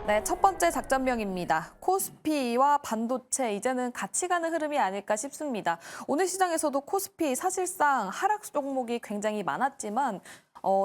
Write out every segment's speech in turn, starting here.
네, 첫 번째 작전명입니다. 코스피와 반도체, 이제는 같이 가는 흐름이 아닐까 싶습니다. 오늘 시장에서도 코스피 사실상 하락 종목이 굉장히 많았지만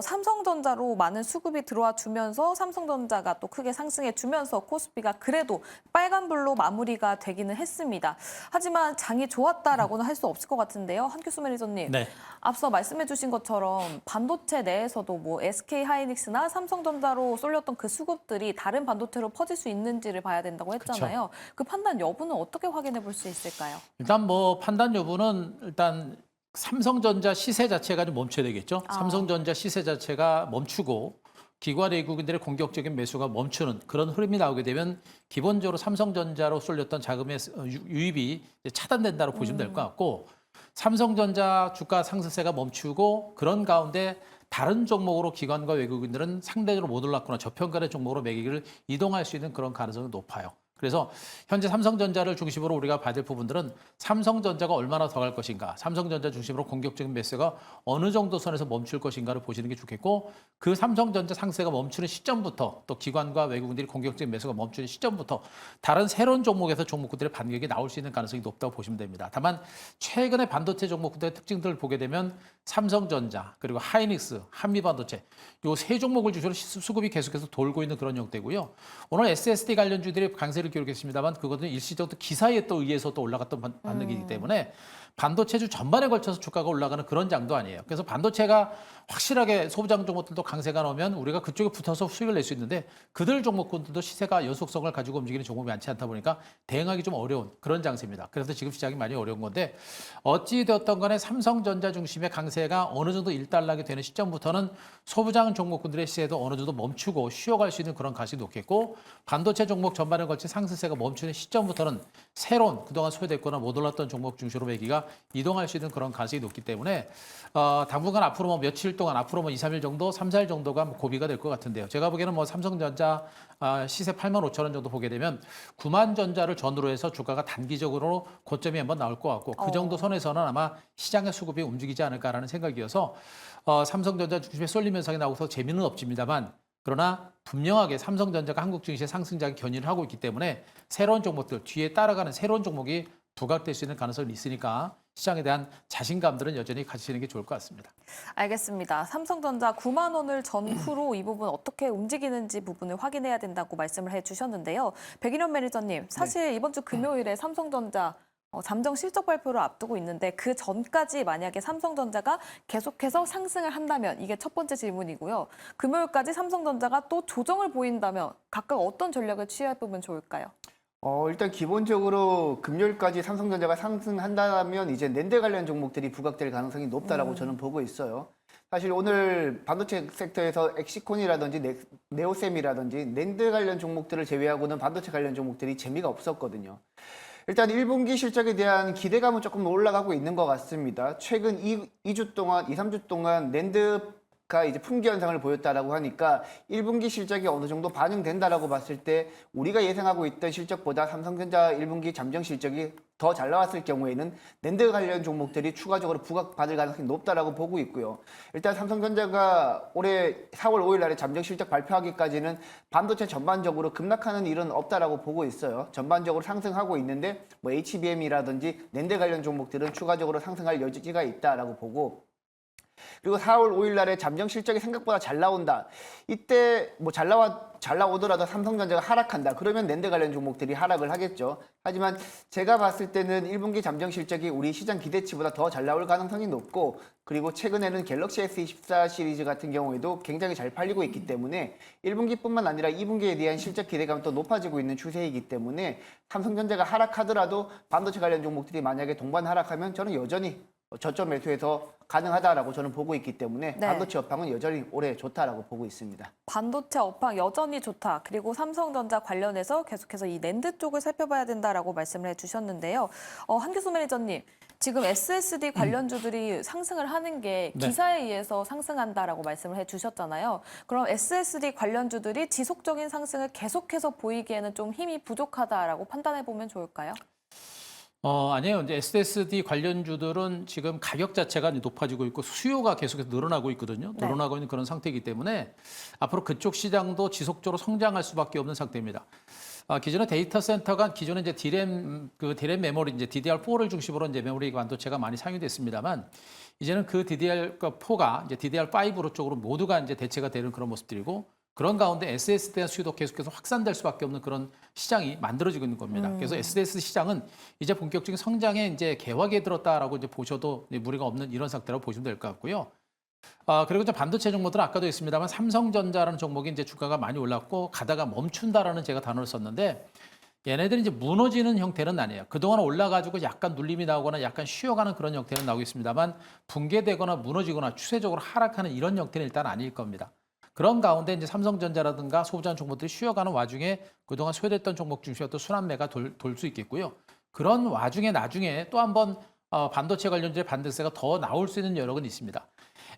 삼성전자로 많은 수급이 들어와 주면서 삼성전자가 또 크게 상승해 주면서 코스피가 그래도 빨간불로 마무리가 되기는 했습니다. 하지만 장이 좋았다라고는 할 수 없을 것 같은데요. 한규수 매니저님, 네. 앞서 말씀해 주신 것처럼 반도체 내에서도 뭐 SK하이닉스나 삼성전자로 쏠렸던 그 수급들이 다른 반도체로 퍼질 수 있는지를 봐야 된다고 했잖아요. 그 판단 여부는 어떻게 확인해 볼 수 있을까요? 일단 뭐 판단 여부는 일단 삼성전자 시세 자체가 좀 멈춰야 되겠죠. 삼성전자 시세 자체가 멈추고 기관 외국인들의 공격적인 매수가 멈추는 그런 흐름이 나오게 되면 기본적으로 삼성전자로 쏠렸던 자금의 유입이 이제 차단된다고 보시면 될 것 같고, 삼성전자 주가 상승세가 멈추고 그런 가운데 다른 종목으로 기관과 외국인들은 상대적으로 못 올랐거나 저평가의 종목으로 매기를 이동할 수 있는 그런 가능성이 높아요. 그래서 현재 삼성전자를 중심으로 우리가 봐야 될 부분들은 삼성전자가 얼마나 더 갈 것인가, 삼성전자 중심으로 공격적인 매수가 어느 정도 선에서 멈출 것인가를 보시는 게 좋겠고, 그 삼성전자 상세가 멈추는 시점부터 또 기관과 외국인들이 공격적인 매수가 멈추는 시점부터 다른 새로운 종목에서 종목들의 반격이 나올 수 있는 가능성이 높다고 보시면 됩니다. 다만 최근에 반도체 종목들의 특징들을 보게 되면 삼성전자, 그리고 하이닉스, 한미반도체 요 세 종목을 주시로 수급이 계속해서 돌고 있는 그런 형태고요. 오늘 SSD 관련주들이 강세를 기록했습니다만 그것은 일시적으로 기사에 또 의해서 또 올라갔던 반응이기 때문에 반도체주 전반에 걸쳐서 주가가 올라가는 그런 장도 아니에요. 그래서 반도체가 확실하게 소부장 종목들도 강세가 나오면 우리가 그쪽에 붙어서 수익을 낼 수 있는데, 그들 종목군들도 시세가 연속성을 가지고 움직이는 종목이 많지 않다 보니까 대응하기 좀 어려운 그런 장세입니다. 그래서 지금 시장이 많이 어려운 건데, 어찌 되었던 간에 삼성전자 중심의 강세가 어느 정도 일단락이 되는 시점부터는 소부장 종목군들의 시세도 어느 정도 멈추고 쉬어갈 수 있는 그런 가능성이 높겠고, 반도체 종목 전반에 걸친 상승세가 멈추는 시점부터는 새로운 그동안 소외됐거나 못 올랐던 종목 중시로 매기가 이동할 수 있는 그런 가능성이 높기 때문에 당분간 앞으로 뭐 며칠 동안, 앞으로 뭐 2, 3일 정도, 3, 4일 정도가 뭐 고비가 될 것 같은데요. 제가 보기에는 뭐 삼성전자 시세 85,000원 정도 보게 되면 9만 전자를 전후로 해서 주가가 단기적으로 고점이 한번 나올 것 같고, 그 정도 선에서는 아마 시장의 수급이 움직이지 않을까라는 생각이어서 삼성전자 중심에 쏠림 현상이 나오고서 재미는 없습니다만, 그러나 분명하게 삼성전자가 한국 증시의 상승장에 견인을 하고 있기 때문에 새로운 종목들, 뒤에 따라가는 새로운 종목이 부각될 수 있는 가능성이 있으니까 시장에 대한 자신감들은 여전히 가지시는 게 좋을 것 같습니다. 알겠습니다. 삼성전자 9만 원을 전후로 이 부분 어떻게 움직이는지 부분을 확인해야 된다고 말씀을 해주셨는데요. 백인현 매니저님, 사실 이번 주 금요일에 삼성전자 잠정 실적 발표를 앞두고 있는데 그 전까지 만약에 삼성전자가 계속해서 상승을 한다면, 이게 첫 번째 질문이고요. 금요일까지 삼성전자가 또 조정을 보인다면 각각 어떤 전략을 취해 보면 좋을까요? 일단 기본적으로 금요일까지 삼성전자가 상승한다면 이제 낸드 관련 종목들이 부각될 가능성이 높다라고 저는 보고 있어요. 사실 오늘 반도체 섹터에서 엑시콘이라든지 네오셈이라든지 낸드 관련 종목들을 제외하고는 반도체 관련 종목들이 재미가 없었거든요. 일단 1분기 실적에 대한 기대감은 조금 올라가고 있는 것 같습니다. 최근 2주 동안, 2, 3주 동안 낸드가 이제 품귀 현상을 보였다라고 하니까 1분기 실적이 어느 정도 반영된다라고 봤을 때 우리가 예상하고 있던 실적보다 삼성전자 1분기 잠정 실적이 더 잘 나왔을 경우에는 낸드 관련 종목들이 추가적으로 부각받을 가능성이 높다라고 보고 있고요. 일단 삼성전자가 올해 4월 5일 날에 잠정 실적 발표하기까지는 반도체 전반적으로 급락하는 일은 없다라고 보고 있어요. 전반적으로 상승하고 있는데 뭐 HBM이라든지 낸드 관련 종목들은 추가적으로 상승할 여지가 있다라고 보고, 그리고 4월 5일 날에 잠정 실적이 생각보다 잘 나온다. 이때 뭐 잘 나오더라도 삼성전자가 하락한다. 그러면 낸드 관련 종목들이 하락을 하겠죠. 하지만 제가 봤을 때는 1분기 잠정 실적이 우리 시장 기대치보다 더 잘 나올 가능성이 높고, 그리고 최근에는 갤럭시 S24 시리즈 같은 경우에도 굉장히 잘 팔리고 있기 때문에 1분기뿐만 아니라 2분기에 대한 실적 기대감도 높아지고 있는 추세이기 때문에 삼성전자가 하락하더라도 반도체 관련 종목들이 만약에 동반 하락하면 저는 여전히 저점 매수에서 가능하다라고 저는 보고 있기 때문에 네. 반도체 업황은 여전히 올해 좋다라고 보고 있습니다. 반도체 업황 여전히 좋다. 그리고 삼성전자 관련해서 계속해서 이 낸드 쪽을 살펴봐야 된다라고 말씀을 해주셨는데요. 한규수 매니저님, 지금 SSD 관련주들이 상승을 하는 게 네. 기사에 의해서 상승한다라고 말씀을 해주셨잖아요. 그럼 SSD 관련주들이 지속적인 상승을 계속해서 보이기에는 좀 힘이 부족하다라고 판단해 보면 좋을까요? 아니에요. 이제 SSD 관련주들은 지금 가격 자체가 높아지고 있고 수요가 계속해서 늘어나고 있거든요. 네. 늘어나고 있는 그런 상태이기 때문에 앞으로 그쪽 시장도 지속적으로 성장할 수밖에 없는 상태입니다. 기존의 데이터 센터가 기존에 이제 디램 메모리 이제 DDR4를 중심으로 이제 메모리 반도체가 많이 사용이 됐습니다만 이제는 그 DDR4가 이제 DDR5로 쪽으로 모두가 이제 대체가 되는 그런 모습들이고 그런 가운데 SSD의 수요도 계속해서 확산될 수밖에 없는 그런 시장이 만들어지고 있는 겁니다. 그래서 SDS 시장은 이제 본격적인 성장에 이제 개화기에 들었다라고 이제 보셔도 무리가 없는 이런 상태라고 보시면 될 것 같고요. 그리고 이제 반도체 종목들은 아까도 했습니다만 삼성전자라는 종목이 이제 주가가 많이 올랐고 가다가 멈춘다라는 제가 단어를 썼는데 얘네들이 이제 무너지는 형태는 아니에요. 그동안 올라가지고 약간 눌림이 나오거나 약간 쉬어가는 그런 형태는 나오고 있습니다만 붕괴되거나 무너지거나 추세적으로 하락하는 이런 형태는 일단 아닐 겁니다. 그런 가운데 이제 삼성전자라든가 소부장 종목들이 쉬어가는 와중에 그동안 소외됐던 종목 중심으로 순환매가 돌 수 있겠고요. 그런 와중에 나중에 또 한번 반도체 관련주의 반등세가 더 나올 수 있는 여력은 있습니다.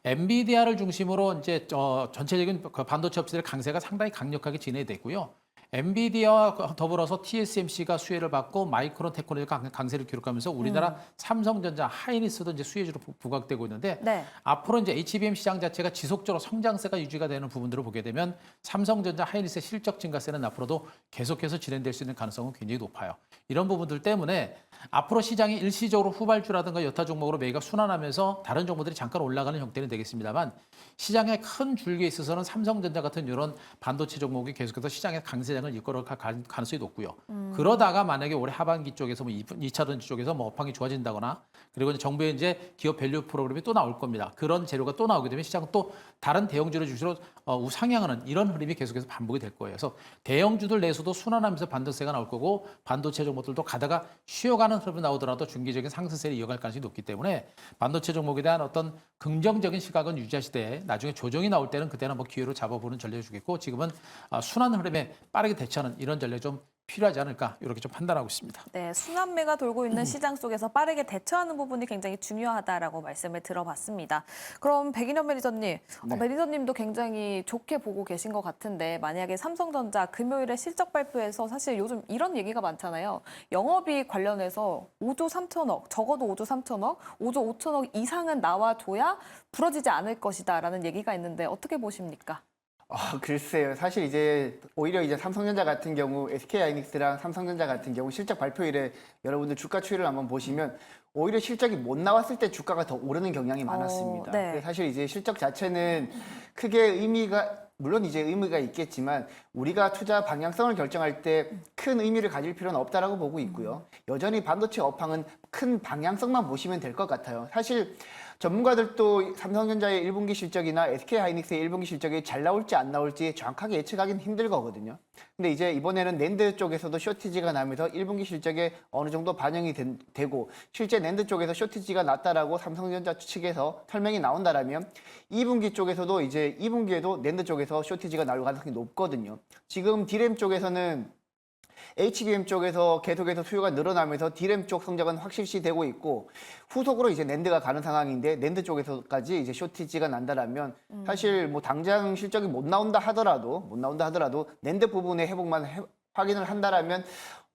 엔비디아를 중심으로 이제 전체적인 그 반도체 업체들 강세가 상당히 강력하게 진행되고요. 엔비디아와 더불어서 TSMC가 수혜를 받고 마이크론 테크놀리지가 강세를 기록하면서 우리나라 삼성전자, 하이닉스도 이제 수혜주로 부각되고 있는데 네. 앞으로 이제 HBM 시장 자체가 지속적으로 성장세가 유지가 되는 부분들을 보게 되면 삼성전자, 하이닉스의 실적 증가세는 앞으로도 계속해서 진행될 수 있는 가능성은 굉장히 높아요. 이런 부분들 때문에 앞으로 시장이 일시적으로 후발주라든가 여타 종목으로 매기가 순환하면서 다른 종목들이 잠깐 올라가는 형태는 되겠습니다만 시장의 큰 줄기에 있어서는 삼성전자 같은 이런 반도체 종목이 계속해서 시장의 강세장을 이끌어갈 가능성이 높고요. 그러다가 만약에 올해 하반기 쪽에서 뭐 2차 전지 쪽에서 뭐 업황이 좋아진다거나 그리고 이제 정부의 이제 기업 밸류 프로그램이 또 나올 겁니다. 그런 재료가 또 나오게 되면 시장은 또 다른 대형주를 주시로 우상향하는 이런 흐름이 계속해서 반복이 될 거예요. 그래서 대형주들 내에서도 순환하면서 반등세가 나올 거고 반도체 종목들도 가다가 쉬어가는 흐름이 나오더라도 중기적인 상승세를 이어갈 가능성이 높기 때문에 반도체 종목에 대한 어떤 긍정적인 시각은 유지하시되 나중에 조정이 나올 때는 그때는 한번 기회로 잡아보는 전략을 주겠고 지금은 순환 흐름에 빠르게 대처하는 이런 전략이 좀 필요하지 않을까 이렇게 좀 판단하고 있습니다. 네, 순환매가 돌고 있는 시장 속에서 빠르게 대처하는 부분이 굉장히 중요하다라고 말씀을 들어봤습니다. 그럼 백인현 매니저님, 네. 매니저님도 굉장히 좋게 보고 계신 것 같은데 만약에 삼성전자 금요일에 실적 발표에서 사실 요즘 이런 얘기가 많잖아요. 영업이익 관련해서 5조 3천억, 적어도 5조 3천억, 5조 5천억 이상은 나와줘야 부러지지 않을 것이다라는 얘기가 있는데 어떻게 보십니까? 글쎄요. 사실 이제 오히려 이제 삼성전자 같은 경우, SK하이닉스랑 삼성전자 같은 경우 실적 발표일에 여러분들 주가 추이를 한번 보시면 오히려 실적이 못 나왔을 때 주가가 더 오르는 경향이 많았습니다. 네. 그래서 사실 이제 실적 자체는 크게 물론 이제 의미가 있겠지만 우리가 투자 방향성을 결정할 때 큰 의미를 가질 필요는 없다라고 보고 있고요. 여전히 반도체 업황은 큰 방향성만 보시면 될 것 같아요. 사실 전문가들도 삼성전자의 1분기 실적이나 SK하이닉스의 1분기 실적이 잘 나올지 안 나올지 정확하게 예측하기는 힘들 거거든요. 근데 이제 이번에는 낸드 쪽에서도 쇼티지가 나면서 1분기 실적에 어느 정도 반영이 되고 실제 낸드 쪽에서 쇼티지가 났다라고 삼성전자 측에서 설명이 나온다라면 2분기 쪽에서도 이제 2분기에도 낸드 쪽에서 쇼티지가 나올 가능성이 높거든요. 지금 디램 쪽에서는 HBM 쪽에서 계속해서 수요가 늘어나면서 디램 쪽 성장은 확실시 되고 있고 후속으로 이제 낸드가 가는 상황인데 낸드 쪽에서까지 이제 쇼티지가 난다라면 사실 뭐 당장 실적이 못 나온다 하더라도 낸드 부분의 회복만 확인을 한다라면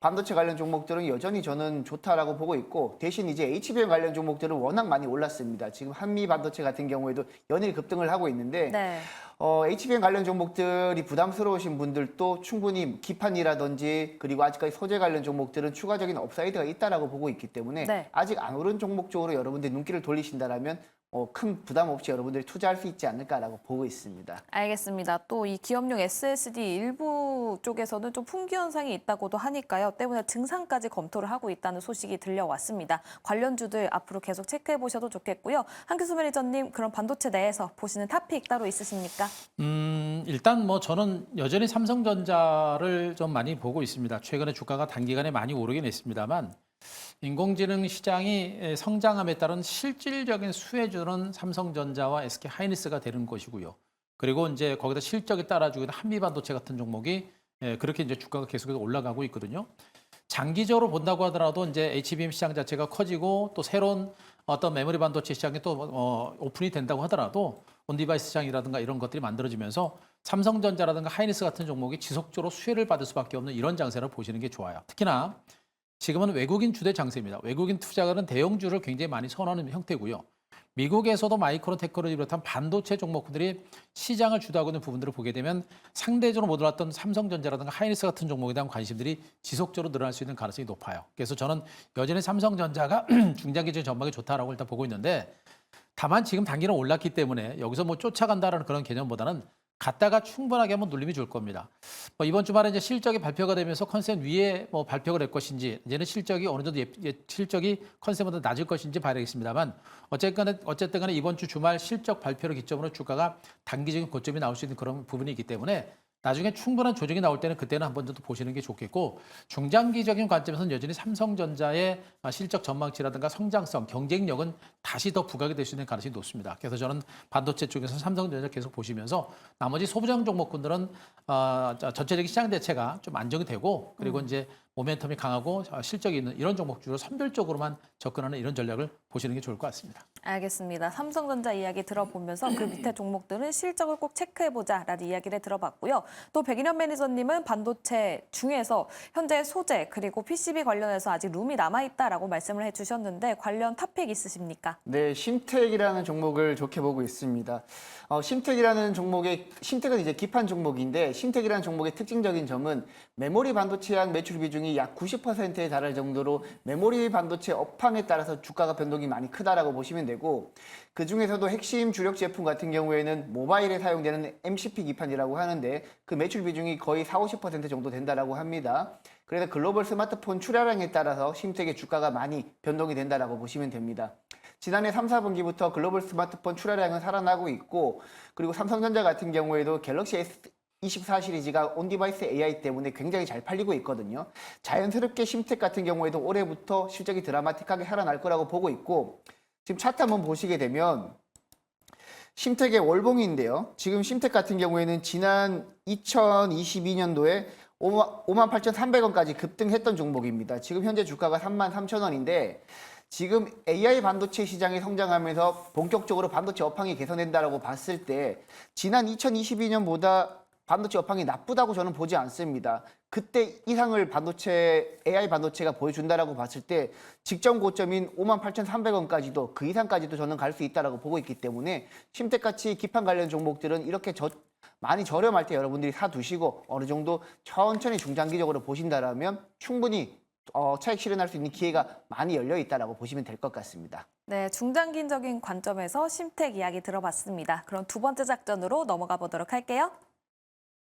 반도체 관련 종목들은 여전히 저는 좋다라고 보고 있고 대신 이제 HBM 관련 종목들은 워낙 많이 올랐습니다. 지금 한미 반도체 같은 경우에도 연일 급등을 하고 있는데 네. HBM 관련 종목들이 부담스러우신 분들도 충분히 기판이라든지 그리고 아직까지 소재 관련 종목들은 추가적인 업사이드가 있다라고 보고 있기 때문에 네. 아직 안 오른 종목 쪽으로 여러분들이 눈길을 돌리신다라면 큰 부담 없이 여러분들이 투자할 수 있지 않을까라고 보고 있습니다. 알겠습니다. 또 이 기업용 SSD 일부 쪽에서는 좀 품귀 현상이 있다고도 하니까요. 때문에 증상까지 검토를 하고 있다는 소식이 들려왔습니다. 관련주들 앞으로 계속 체크해 보셔도 좋겠고요. 한규수 매니저님, 그럼 반도체 내에서 보시는 탑픽 따로 있으십니까? 일단 뭐 저는 여전히 삼성전자를 좀 많이 보고 있습니다. 최근에 주가가 단기간에 많이 오르긴 했습니다만 인공지능 시장이 성장함에 따른 실질적인 수혜주는 삼성전자와 SK하이닉스가 되는 것이고요. 그리고 이제 거기다 실적이 따라주고 있는 한미반도체 같은 종목이 그렇게 이제 주가가 계속해서 올라가고 있거든요. 장기적으로 본다고 하더라도 이제 HBM 시장 자체가 커지고 또 새로운 어떤 메모리 반도체 시장이 또 오픈이 된다고 하더라도 온디바이스 시장이라든가 이런 것들이 만들어지면서 삼성전자라든가 하이닉스 같은 종목이 지속적으로 수혜를 받을 수밖에 없는 이런 장세를 보시는 게 좋아요. 특히나 지금은 외국인 주대 장세입니다. 외국인 투자가는 대형주를 굉장히 많이 선호하는 형태고요. 미국에서도 마이크론 테크놀로지를 비롯한 반도체 종목들이 시장을 주도하고 있는 부분들을 보게 되면 상대적으로 못 올랐던 삼성전자라든가 하이닉스 같은 종목에 대한 관심들이 지속적으로 늘어날 수 있는 가능성이 높아요. 그래서 저는 여전히 삼성전자가 중장기적인 전망이 좋다라고 일단 보고 있는데, 다만 지금 단기는 올랐기 때문에 여기서 뭐 쫓아간다라는 그런 개념보다는 갔다가 충분하게 한번 눌림이 줄 겁니다. 뭐 이번 주말에 이제 실적이 발표가 되면서 컨센 위에 뭐 발표가 될 것인지, 이제는 실적이 어느 정도 실적이 컨센보다 낮을 것인지 봐야겠습니다만, 어쨌든 간에 이번 주 주말 실적 발표를 기점으로 주가가 단기적인 고점이 나올 수 있는 그런 부분이 있기 때문에 나중에 충분한 조정이 나올 때는 그때는 한 번 정도 보시는 게 좋겠고, 중장기적인 관점에서는 여전히 삼성전자의 실적 전망치라든가 성장성, 경쟁력은 다시 더 부각이 될 수 있는 가능성이 높습니다. 그래서 저는 반도체 쪽에서 삼성전자 계속 보시면서 나머지 소부장 종목군들은 전체적인 시장 대체가 좀 안정이 되고, 그리고 이제 모멘텀이 강하고 실적이 있는 이런 종목주로 선별적으로만 접근하는 이런 전략을 보시는 게 좋을 것 같습니다. 알겠습니다. 삼성전자 이야기 들어보면서 그 밑에 종목들은 실적을 꼭 체크해보자라는 이야기를 들어봤고요. 또 백인현 매니저님은 반도체 중에서 현재 소재 그리고 PCB 관련해서 아직 룸이 남아있다라고 말씀을 해주셨는데 관련 탑픽 있으십니까? 네, 심텍이라는 종목을 좋게 보고 있습니다. 심텍은 이제 기판 종목인데, 심텍이라는 종목의 특징적인 점은 메모리 반도체약 매출 비중이 약 90%에 달할 정도로 메모리 반도체 업황에 따라서 주가가 변동이 많이 크다라고 보시면 되고, 그 중에서도 핵심 주력 제품 같은 경우에는 모바일에 사용되는 MCP 기판이라고 하는데, 그 매출 비중이 거의 40~50% 정도 된다라고 합니다. 그래서 글로벌 스마트폰 출하량에 따라서 심텍의 주가가 많이 변동이 된다라고 보시면 됩니다. 지난해 3, 4분기부터 글로벌 스마트폰 출하량은 살아나고 있고, 그리고 삼성전자 같은 경우에도 갤럭시 S24 시리즈가 온디바이스 AI 때문에 굉장히 잘 팔리고 있거든요. 자연스럽게 심텍 같은 경우에도 올해부터 실적이 드라마틱하게 살아날 거라고 보고 있고, 지금 차트 한번 보시게 되면 심텍의 월봉인데요. 지금 심텍 같은 경우에는 지난 2022년도에 58,300원까지 급등했던 종목입니다. 지금 현재 주가가 33,000원인데, 지금 AI 반도체 시장이 성장하면서 본격적으로 반도체 업황이 개선된다라고 봤을 때 지난 2022년보다 반도체 업황이 나쁘다고 저는 보지 않습니다. 그때 이상을 AI 반도체가 보여준다라고 봤을 때 직전 고점인 58,300원까지도 그 이상까지도 저는 갈 수 있다라고 보고 있기 때문에 심텍같이 기판 관련 종목들은 이렇게 많이 저렴할 때 여러분들이 사두시고 어느 정도 천천히 중장기적으로 보신다라면 충분히 차익 실현할 수 있는 기회가 많이 열려 있다라고 보시면 될 것 같습니다. 네, 중장기적인 관점에서 심텍 이야기 들어봤습니다. 그럼 두 번째 작전으로 넘어가 보도록 할게요.